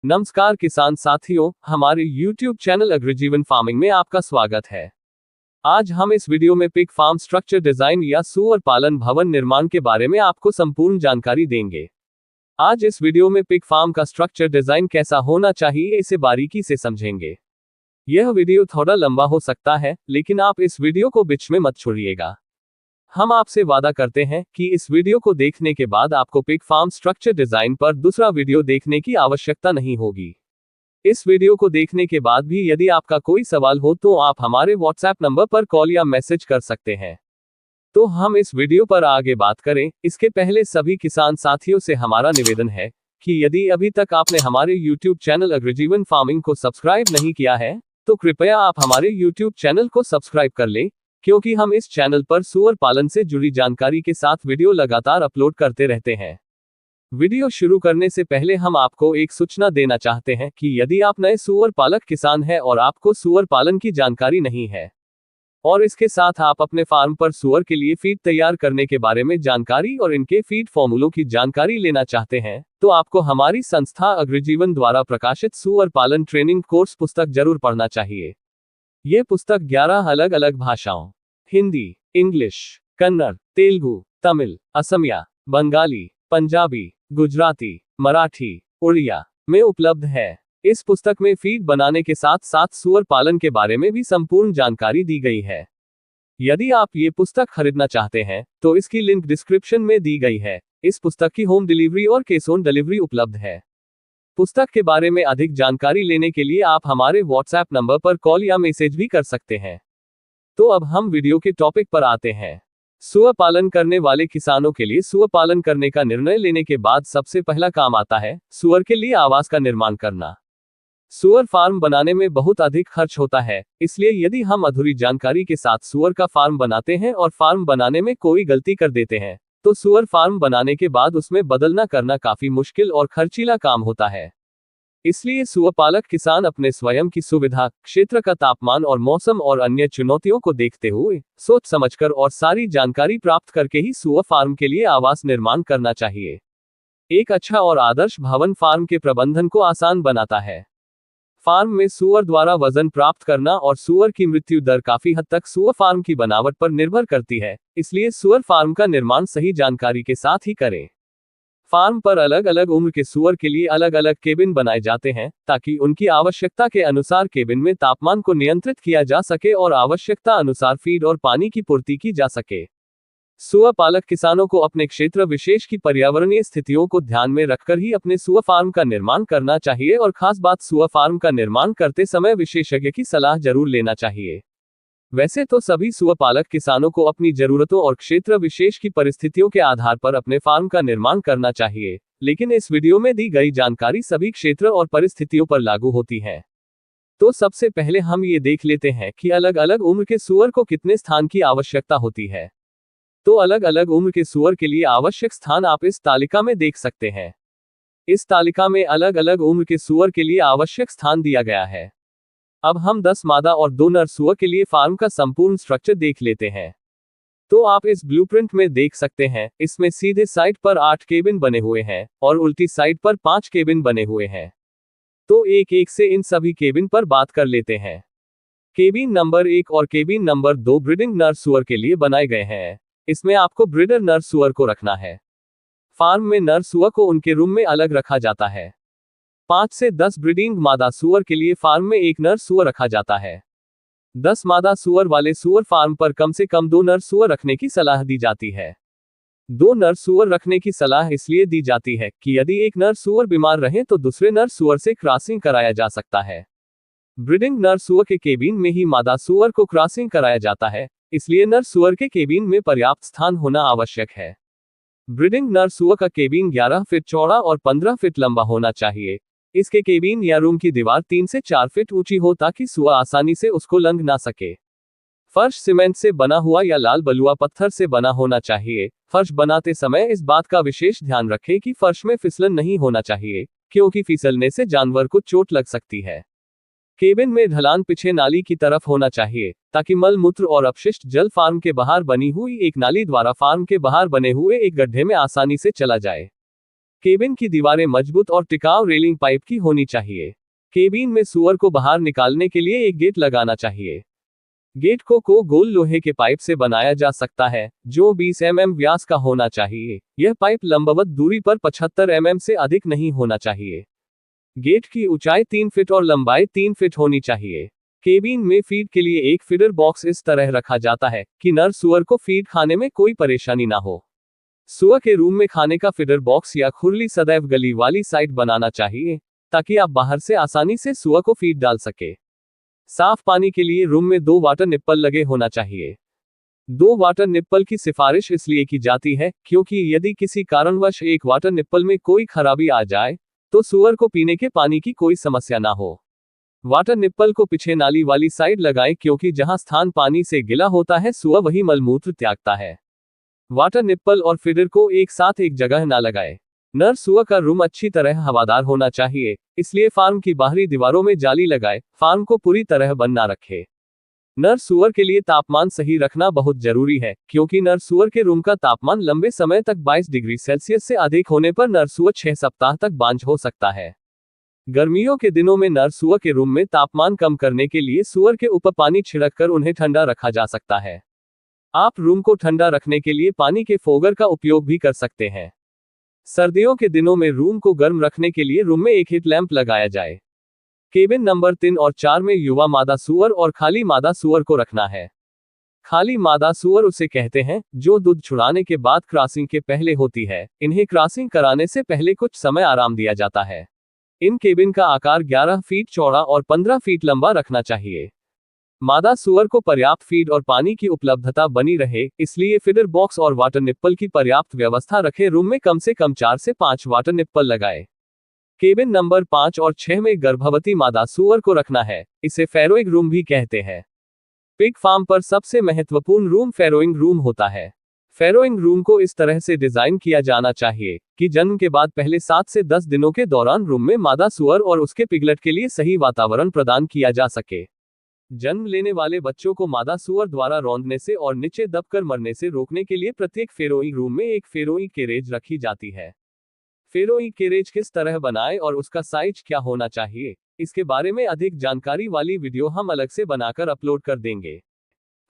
नमस्कार किसान साथियों, हमारे YouTube चैनल अग्रजीवन फार्मिंग में आपका स्वागत है। आज हम इस वीडियो में पिग फार्म स्ट्रक्चर डिजाइन या सूअर पालन भवन निर्माण के बारे में आपको संपूर्ण जानकारी देंगे। आज इस वीडियो में पिग फार्म का स्ट्रक्चर डिजाइन कैसा होना चाहिए, इसे बारीकी से समझेंगे। यह वीडियो थोड़ा लंबा हो सकता है, लेकिन आप इस वीडियो को बीच में मत छोड़िएगा। हम आपसे वादा करते हैं कि इस वीडियो को देखने के बाद आपको पिग फार्म स्ट्रक्चर डिजाइन पर दूसरा वीडियो देखने की आवश्यकता नहीं होगी। इस वीडियो को देखने के बाद भी यदि आपका कोई सवाल हो तो आप हमारे व्हाट्सएप नंबर पर कॉल या मैसेज कर सकते हैं। तो हम इस वीडियो पर आगे बात करें, इसके पहले सभी किसान साथियों से हमारा निवेदन है कि यदि अभी तक आपने हमारे YouTube चैनल अग्रजीवन फार्मिंग को सब्सक्राइब नहीं किया है, तो कृपया आप हमारे YouTube चैनल को सब्सक्राइब कर लें, क्योंकि हम इस चैनल पर सूअर पालन से जुड़ी जानकारी के साथ वीडियो लगातार अपलोड करते रहते हैं। वीडियो शुरू करने से पहले हम आपको एक सूचना देना चाहते हैं कि यदि आप नए सूअर पालक किसान हैं और आपको सूअर पालन की जानकारी नहीं है, और इसके साथ आप अपने फार्म पर सूअर के लिए फीड तैयार करने के बारे में जानकारी और इनके फीड फॉर्मूलों की जानकारी लेना चाहते हैं, तो आपको हमारी संस्था अग्रजीवन द्वारा प्रकाशित सूअर पालन ट्रेनिंग कोर्स पुस्तक जरूर पढ़ना चाहिए। ये पुस्तक 11 अलग अलग भाषाओं हिंदी, इंग्लिश, कन्नड़, तेलुगु, तमिल, असमिया, बंगाली, पंजाबी, गुजराती, मराठी, उड़िया में उपलब्ध है। इस पुस्तक में फीड बनाने के साथ साथ सूअर पालन के बारे में भी संपूर्ण जानकारी दी गई है। यदि आप ये पुस्तक खरीदना चाहते हैं तो इसकी लिंक डिस्क्रिप्शन में दी गई है। इस पुस्तक की होम डिलीवरी और कैश ऑन डिलीवरी उपलब्ध है। पुस्तक के बारे में अधिक जानकारी लेने के लिए आप हमारे व्हाट्सएप नंबर पर कॉल या मैसेज भी कर सकते हैं। तो अब हम वीडियो के टॉपिक पर आते हैं। सूअर पालन करने वाले किसानों के लिए सूअर पालन करने का निर्णय लेने के बाद सबसे पहला काम आता है सूअर के लिए आवास का निर्माण करना। सूअर फार्म बनाने में बहुत अधिक खर्च होता है, इसलिए यदि हम अधूरी जानकारी के साथ सूअर का फार्म बनाते हैं और फार्म बनाने में कोई गलती कर देते हैं, तो सूअर फार्म बनाने के बाद उसमें बदलना करना काफी मुश्किल और खर्चीला काम होता है। इसलिए सूअर पालक किसान अपने स्वयं की सुविधा, क्षेत्र का तापमान और मौसम और अन्य चुनौतियों को देखते हुए सोच समझकर और सारी जानकारी प्राप्त करके ही सूअर फार्म के लिए आवास निर्माण करना चाहिए। एक अच्छा और आदर्श भवन फार्म के प्रबंधन को आसान बनाता है। फार्म में सूअर द्वारा वजन प्राप्त करना और सूअर की मृत्यु दर काफी हद तक सूअर फार्म की बनावट पर निर्भर करती है, इसलिए सूअर फार्म का निर्माण सही जानकारी के साथ ही करें। फार्म पर अलग अलग उम्र के सूअर के लिए अलग अलग केबिन बनाए जाते हैं, ताकि उनकी आवश्यकता के अनुसार केबिन में तापमान को नियंत्रित किया जा सके और आवश्यकता अनुसार फीड और पानी की पूर्ति की जा सके। सूअर पालक किसानों को अपने क्षेत्र विशेष की पर्यावरणीय स्थितियों को ध्यान में रखकर ही अपने सूअर फार्म का निर्माण करना चाहिए, और खास बात सूअर फार्म का निर्माण करते समय विशेषज्ञ की सलाह जरूर लेना चाहिए। वैसे तो सभी सूअर पालक किसानों को अपनी जरूरतों और क्षेत्र विशेष की परिस्थितियों के आधार पर अपने फार्म का निर्माण करना चाहिए, लेकिन इस वीडियो में दी गई जानकारी सभी क्षेत्र और परिस्थितियों पर लागू होती है। तो सबसे पहले हम ये देख लेते हैं कि अलग अलग उम्र के सूअर को कितने स्थान की आवश्यकता होती है। तो अलग अलग उम्र के सूअर के लिए आवश्यक स्थान आप इस तालिका में देख सकते हैं। इस तालिका में अलग अलग उम्र के सूअर के लिए आवश्यक स्थान दिया गया है। अब हम 10 मादा और 2 नर सूअर के लिए फार्म का संपूर्ण स्ट्रक्चर देख लेते हैं। तो आप इस ब्लूप्रिंट में देख सकते हैं, इसमें सीधे साइड पर 8 केबिन बने हुए हैं और उल्टी साइड पर 5 केबिन बने हुए हैं। तो एक एक से इन सभी केबिन पर बात कर लेते हैं। केबिन नंबर 1 और केबिन नंबर 2 ब्रीडिंग नर सूअर के लिए बनाए गए हैं। इसमें आपको ब्रीडर नर सूअर को रखना है। फार्म में नर सूअर को उनके रूम में अलग रखा जाता है। 5 से 10 ब्रीडिंग मादा सूअर के लिए फार्म में एक नर सूअर रखा जाता है। 10 मादा सूअर वाले सूअर फार्म पर कम से कम 2 नर सूअर रखने की सलाह दी जाती है। 2 नर सूअर रखने की सलाह इसलिए दी जाती है कि यदि एक नर सूअर बीमार रहे तो दूसरे नर सूअर से क्रॉसिंग कराया जा सकता है। ब्रीडिंग नर सूअर के केबिन में ही मादा सूअर को क्रॉसिंग कराया जाता है, इसलिए नर सूअर के केबिन में पर्याप्त स्थान होना आवश्यक है। ब्रीडिंग नर सूअर का केबिन 11 फीट चौड़ा और 15 फीट लंबा होना चाहिए। इसके केबिन या रूम की दीवार 3 से 4 फीट ऊंची हो ताकि सूअर आसानी से उसको लंघ ना सके। फर्श सीमेंट से बना हुआ या लाल बलुआ पत्थर से बना होना चाहिए। फर्श बनाते समय इस बात का विशेष ध्यान रखें कि फर्श में फिसलन नहीं होना चाहिए, क्योंकि फिसलने से जानवर को चोट लग सकती है। केबिन में ढलान पीछे नाली की तरफ होना चाहिए, ताकि मल मूत्र और अपशिष्ट जल फार्म के बाहर बनी हुई एक नाली द्वारा फार्म के बाहर बने हुए एक गड्ढे में आसानी से चला जाए। केबिन की दीवारें मजबूत और टिकाऊ रेलिंग पाइप की होनी चाहिए। केबिन में सुअर को बाहर निकालने के लिए एक गेट लगाना चाहिए। गेट को गोल लोहे के पाइप से बनाया जा सकता है, जो 20 mm व्यास का होना चाहिए। यह पाइप लंबवत दूरी पर 75 mm से अधिक नहीं होना चाहिए। गेट की ऊंचाई 3 फीट और लंबाई 3 फीट होनी चाहिए। केबिन में फीड के लिए एक फीडर बॉक्स इस तरह रखा जाता है कि नर सुअर को फीड खाने में कोई परेशानी ना हो। सुअर के रूम में खाने का फीडर बॉक्स या खुरली सदैव गली वाली साइड बनाना चाहिए, ताकि आप बाहर से आसानी से सुअर को फीड डाल सके। साफ पानी के लिए रूम में 2 वाटर निप्पल लगे होना चाहिए। 2 वाटर निप्पल की सिफारिश इसलिए की जाती है क्योंकि यदि किसी कारणवश एक वाटर निप्पल में कोई खराबी आ जाए तो सुअर को पीने के पानी की कोई समस्या ना हो। वाटर निप्पल को पीछे नाली वाली साइड लगाएं, क्योंकि जहां स्थान पानी से गिला होता है सुअर वही मलमूत्र त्यागता है। वाटर निप्पल और फीडर को एक साथ एक जगह ना लगाएं। नर सुअर का रूम अच्छी तरह हवादार होना चाहिए, इसलिए फार्म की बाहरी दीवारों में जाली लगाएं। फार्म को पूरी तरह बंद ना रखें। नर सुअर के लिए तापमान सही रखना बहुत जरूरी है, क्योंकि नर सुअर के रूम का तापमान लंबे समय तक 22 डिग्री सेल्सियस से अधिक होने पर नर सुअर 6 सप्ताह तक बांझ हो सकता है। गर्मियों के दिनों में नर सुअर के रूम में तापमान कम करने के लिए सुअर के ऊपर पानी छिड़ककर उन्हें ठंडा रखा जा सकता है। आप रूम को ठंडा रखने के लिए पानी के फोगर का उपयोग भी कर सकते हैं। सर्दियों के दिनों में रूम को गर्म रखने के लिए रूम में एक हीट लैंप लगाया जाए। केबिन नंबर 3 और 4 में युवा मादा सुअर और खाली मादा सुअर को रखना है। खाली मादा सुअर उसे कहते हैं जो दूध छुड़ाने के बाद क्रॉसिंग के पहले होती है। इन्हें क्रॉसिंग कराने से पहले कुछ समय आराम दिया जाता है। इन केबिन का आकार 11 फीट चौड़ा और 15 फीट लंबा रखना चाहिए। मादा सुअर को पर्याप्त फीड और पानी की उपलब्धता बनी रहे, इसलिए फीडर बॉक्स और वाटर निप्पल की पर्याप्त व्यवस्था रखें। रूम में कम से कम 4 से 5 वाटर निप्पल लगाएं। केबिन नंबर 5 और 6 में गर्भवती मादा सुअर को रखना है। इसे फैरोइंग रूम भी कहते हैं। पिग फार्म पर सबसे महत्वपूर्ण रूम फैरोइंग रूम होता है। फैरोइंग रूम को इस तरह से डिजाइन किया जाना चाहिए कि जन्म के बाद पहले 7 से 10 दिनों के दौरान रूम में मादा सुअर और उसके पिगलेट के लिए सही वातावरण प्रदान किया जा सके। जन्म लेने वाले बच्चों को मादा सुअर द्वारा रौंदने से और नीचे दबकर मरने से रोकने के लिए प्रत्येक फैरोइंग रूम में एक फैरोइंग केरेज रखी जाती है। फैरोइंग केरेज किस तरह बनाएं और उसका साइज क्या होना चाहिए, इसके बारे में अधिक जानकारी वाली वीडियो हम अलग से बनाकर अपलोड कर देंगे।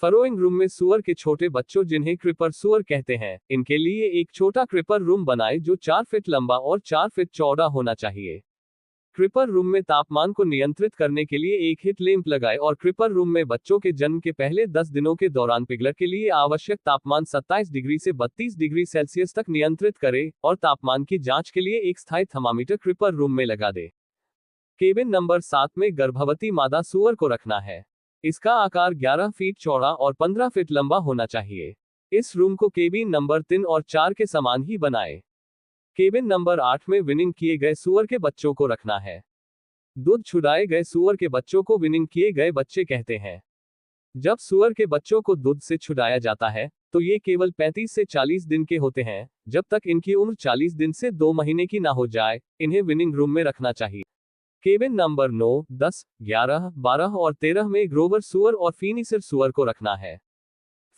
फैरोइंग रूम में सुअर के छोटे बच्चों, जिन्हें क्रिपर सुअर कहते हैं, इनके लिए एक छोटा क्रिपर रूम बनाएं जो 4 फीट लंबा और 4 फीट चौड़ा होना चाहिए। क्रिपर रूम में तापमान को नियंत्रित करने के लिए एक हीट लैंप लगाएं और क्रिपर रूम में बच्चों के जन्म के पहले 10 दिनों के दौरान पिगलेट के लिए आवश्यक तापमान 27 डिग्री से 32 डिग्री सेल्सियस तक नियंत्रित करें और तापमान की जांच के लिए एक स्थायी थर्मामीटर क्रिपर रूम में लगा दें। केबिन नंबर 7 में गर्भवती मादा सुअर को रखना है। इसका आकार 11 फीट चौड़ा और 15 फीट लंबा होना चाहिए। इस रूम को केबिन नंबर 3 और 4 के समान ही बनाएं। केबिन नंबर 8 में विनिंग किए गए सुअर के बच्चों को रखना है। दूध छुड़ाए गए सुअर के बच्चों को विनिंग किए गए बच्चे कहते हैं। जब सुअर के बच्चों को दूध से छुड़ाया जाता है तो ये केवल 35 से 40 दिन के होते हैं। जब तक इनकी उम्र 40 दिन से 2 महीने की ना हो जाए, इन्हें विनिंग रूम में रखना चाहिए। केबिन नंबर 9, 10, 11, 12 और 13 में ग्रोवर सुअर और फिनिशर सुअर को रखना है।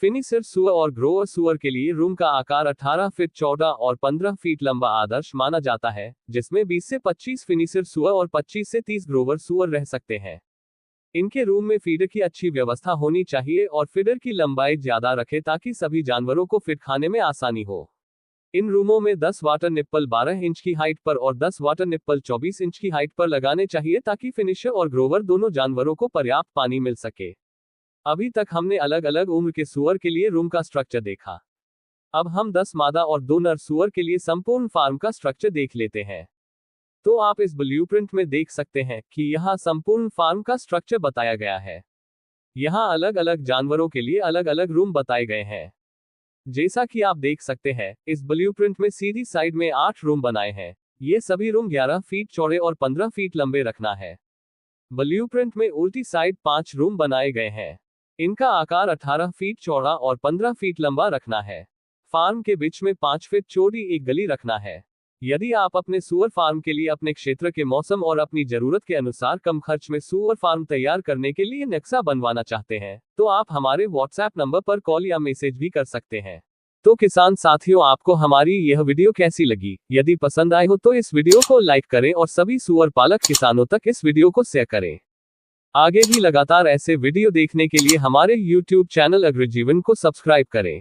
फिनिशर सुअर और ग्रोवर सुअर के लिए रूम का आकार 18 फीट चौड़ा और 15 फीट लंबा आदर्श माना जाता है, जिसमें 20 से 25 फिनिशर सुअर और 25 से 30 ग्रोवर सुअर रह सकते हैं। इनके रूम में फीडर की अच्छी व्यवस्था होनी चाहिए और फीडर की लंबाई ज्यादा रखें ताकि सभी जानवरों को फीड खाने में आसानी हो। इन रूमों में 10 वाटर निप्पल 12 इंच की हाइट पर और 10 वाटर निप्पल 24 इंच की हाइट पर लगाने चाहिए, ताकि फिनिशर और ग्रोवर दोनों जानवरों को पर्याप्त पानी मिल सके। अभी तक हमने अलग अलग उम्र के सुअर के लिए रूम का स्ट्रक्चर देखा। अब हम 10 मादा और 2 नर सुअर के लिए संपूर्ण फार्म का स्ट्रक्चर देख लेते हैं। तो आप इस ब्लूप्रिंट में देख सकते हैं कि यहाँ संपूर्ण फार्म का स्ट्रक्चर बताया गया है। यहाँ अलग अलग जानवरों के लिए अलग अलग रूम बताए गए हैं। जैसा कि आप देख सकते हैं, इस ब्लूप्रिंट में सीधी साइड में 8 रूम बनाए हैं। ये सभी रूम 11 फीट चौड़े और 15 फीट लंबे रखना है। ब्लूप्रिंट में उल्टी साइड 5 रूम बनाए गए हैं। इनका आकार 18 फीट चौड़ा और 15 फीट लंबा रखना है। फार्म के बीच में 5 फीट चौड़ी एक गली रखना है। यदि आप अपने सुअर फार्म के लिए अपने क्षेत्र के मौसम और अपनी जरूरत के अनुसार कम खर्च में सुअर फार्म तैयार करने के लिए नक्शा बनवाना चाहते हैं, तो आप हमारे व्हाट्सएप नंबर पर कॉल या मैसेज भी कर सकते हैं। तो किसान साथियों, आपको हमारी यह वीडियो कैसी लगी? यदि पसंद आए हो तो इस वीडियो को लाइक करें और सभी सुअर पालक किसानों तक इस वीडियो को शेयर करें। आगे भी लगातार ऐसे वीडियो देखने के लिए हमारे YouTube चैनल अग्रजीवन को सब्सक्राइब करें।